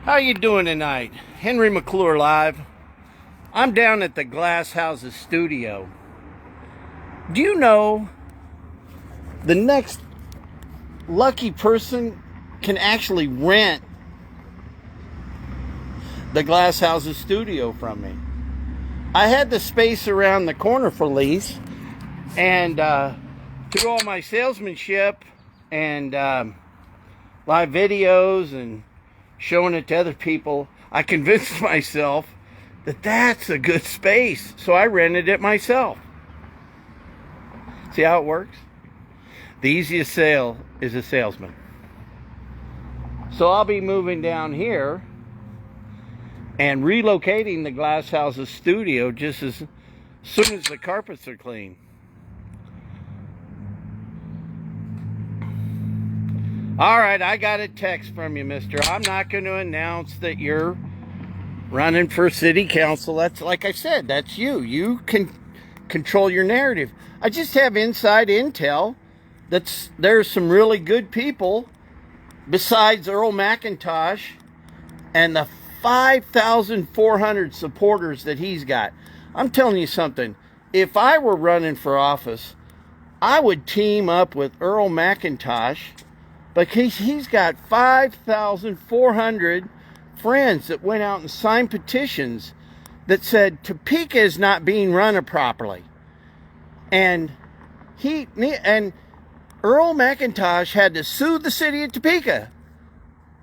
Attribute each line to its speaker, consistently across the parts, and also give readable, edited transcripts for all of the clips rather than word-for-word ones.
Speaker 1: How you doing tonight? Henry McClure live. I'm down at the Glass Houses studio. Do you know the next lucky person can actually rent the Glass Houses studio from me? I had the space around the corner for lease, and through all my salesmanship and live videos and showing it to other people, I convinced myself that that's a good space. So I rented it myself. See how it works? The easiest sale is a salesman. So I'll be moving down here and relocating the Glass Houses studio just as soon as the carpets are clean. All right, I got a text from you, mister. I'm not going to announce that you're running for city council. That's, like I said, that's you. You can control your narrative. I just have inside intel that there's some really good people besides Earl McIntosh and the 5,400 supporters that he's got. I'm telling you something. If I were running for office, I would team up with Earl McIntosh, because he's got 5,400 friends that went out and signed petitions that said Topeka is not being run properly. And Earl McIntosh had to sue the city of Topeka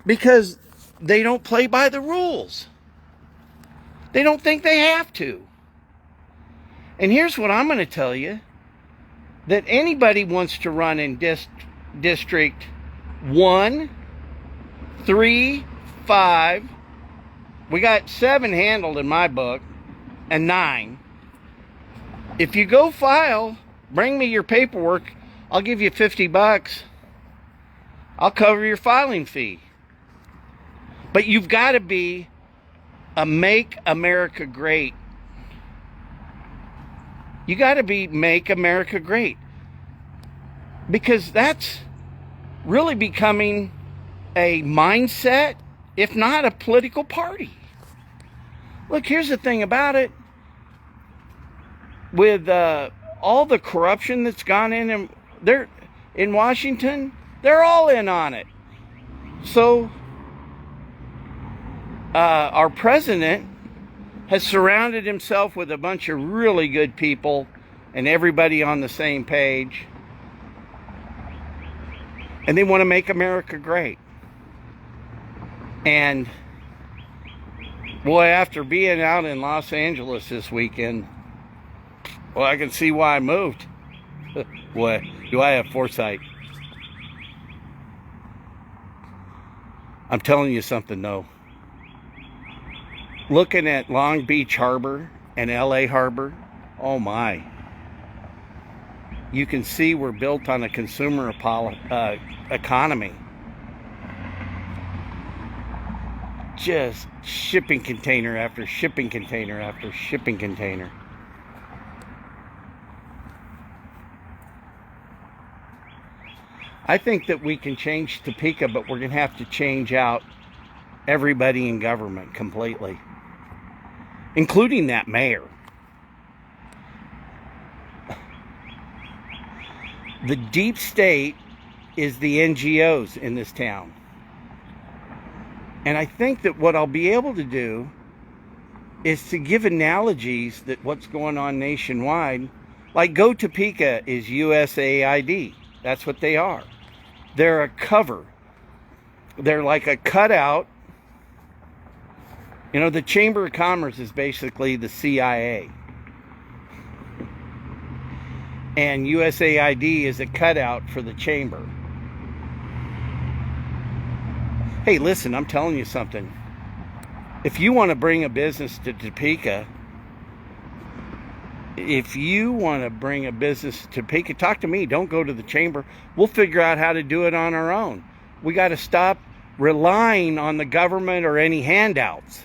Speaker 1: because they don't play by the rules. They don't think they have to. And here's what I'm going to tell you. That anybody wants to run in District 1, 3, 5. We got 7 handled in my book, and 9. If you go file, bring me your paperwork. I'll give you $50. I'll cover your filing fee. But you've got to be a Make America Great. You got to be Make America Great. Because that's really becoming a mindset, if not a political party. Look, here's the thing about it. With all the corruption that's gone in, they're in Washington, they're all in on it. So our president has surrounded himself with a bunch of really good people and everybody on the same page. And they want to make America great. And boy, after being out in Los Angeles this weekend, well, I can see why I moved. Boy, do I have foresight. I'm telling you something though. Looking at Long Beach Harbor and LA Harbor, oh my. You can see we're built on a consumer economy. Just shipping container after shipping container after shipping container. I think that we can change Topeka, but we're going to have to change out everybody in government completely, including that mayor. The deep state is the NGOs in this town. And I think that what I'll be able to do is to give analogies that what's going on nationwide, like Go Topeka is USAID. That's what they are. They're a cover. They're like a cutout. You know, the Chamber of Commerce is basically the CIA. And USAID is a cutout for the chamber. Hey, listen, I'm telling you something. If you want to bring a business to Topeka, talk to me. Don't go to the chamber. We'll figure out how to do it on our own. We got to stop relying on the government or any handouts.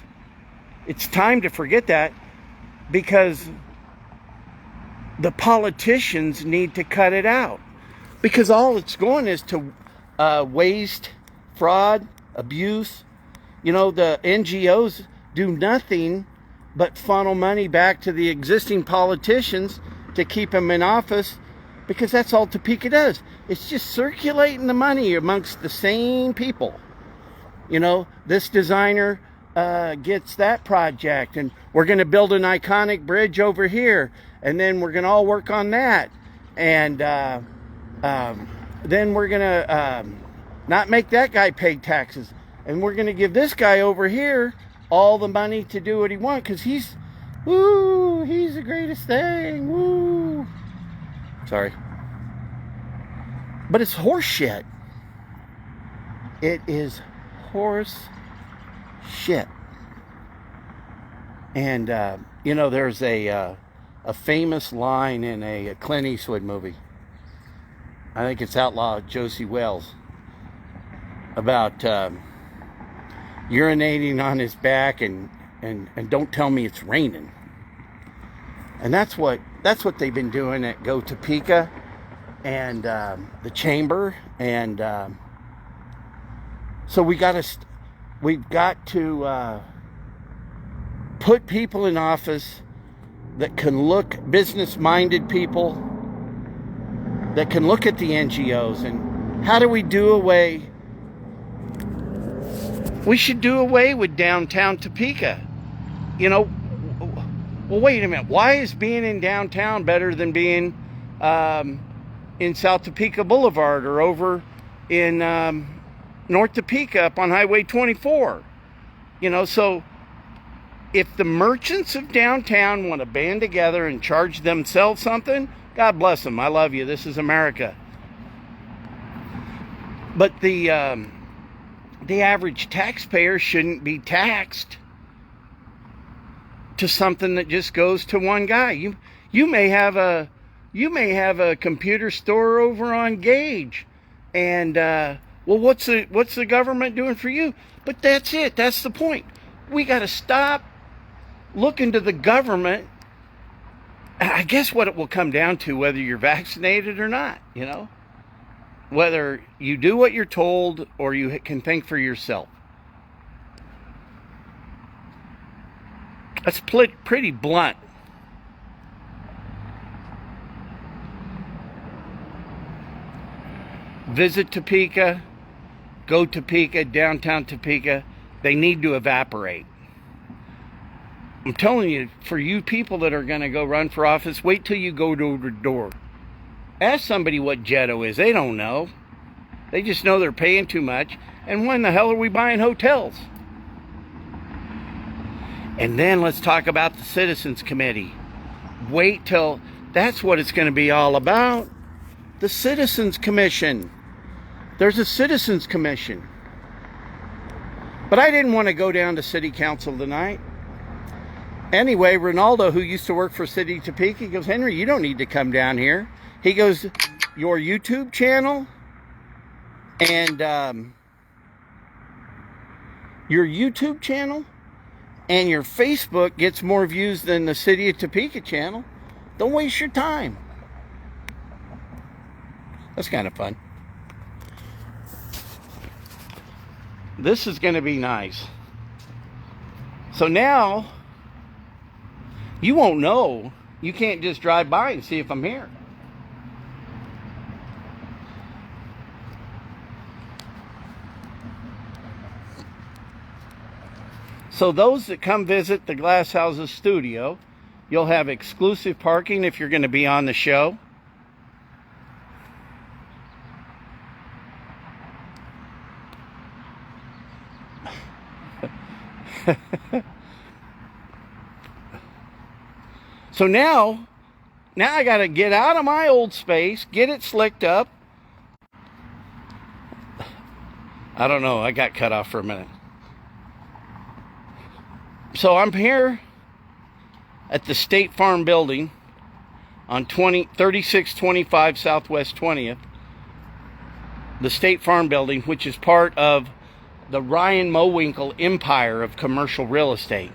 Speaker 1: It's time to forget that, because the politicians need to cut it out, because all it's going is to waste, fraud, abuse, You know, the NGOs do nothing but funnel money back to the existing politicians to keep them in office, because that's all Topeka does. It's just circulating the money amongst the same people. You know, this designer gets that project, and we're going to build an iconic bridge over here, and then we're going to all work on that, and then we're going to not make that guy pay taxes, and we're going to give this guy over here all the money to do what he wants, because he's the greatest thing, woo. Sorry. But it's horse shit. It is horse shit. And, you know, there's a famous line in a Clint Eastwood movie. I think it's Outlaw Josie Wells. About urinating on his back and don't tell me it's raining. And that's what they've been doing at Go Topeka and the chamber. And so we've got to put people in office that can look, business-minded people that can look at the NGOs. And how do we do away? We should do away with downtown Topeka. You know, well, wait a minute. Why is being in downtown better than being in South Topeka Boulevard or over in North Topeka up on Highway 24? You know, so if the merchants of downtown want to band together and charge themselves something, God bless them. I love you. This is America. But the average taxpayer shouldn't be taxed to something that just goes to one guy. You may have a computer store over on Gage, and well, what's the government doing for you? But that's it. That's the point. We got to stop looking to the government. I guess what it will come down to, whether you're vaccinated or not, you know, whether you do what you're told or you can think for yourself. That's pretty blunt. Visit Topeka, Go Topeka, downtown Topeka. They need to evaporate. I'm telling you, for you people that are going to go run for office, wait till you go door to door. Ask somebody what Jetto is. They don't know. They just know they're paying too much. And when the hell are we buying hotels? And then let's talk about the Citizens Committee. Wait till, that's what it's going to be all about. The Citizens Commission. There's a Citizens Commission. But I didn't want to go down to City Council tonight. Anyway, Ronaldo, who used to work for City Topeka, he goes, Henry, you don't need to come down here. He goes, your YouTube channel and your Facebook gets more views than the City of Topeka channel. Don't waste your time. That's kind of fun. This is going to be nice. So now, you won't know. You can't just drive by and see if I'm here. So those that come visit the Glass Houses studio, you'll have exclusive parking if you're going to be on the show. So now I got to get out of my old space, get it slicked up. I don't know, I got cut off for a minute. So I'm here at the State Farm building on 3625 Southwest 20th. The State Farm building, which is part of the Ryan Mowinkle empire of commercial real estate.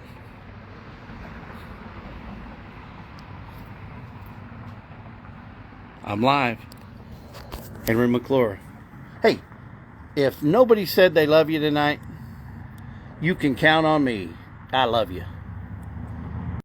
Speaker 1: I'm live. Henry McClure. Hey, if nobody said they love you tonight, you can count on me. I love you.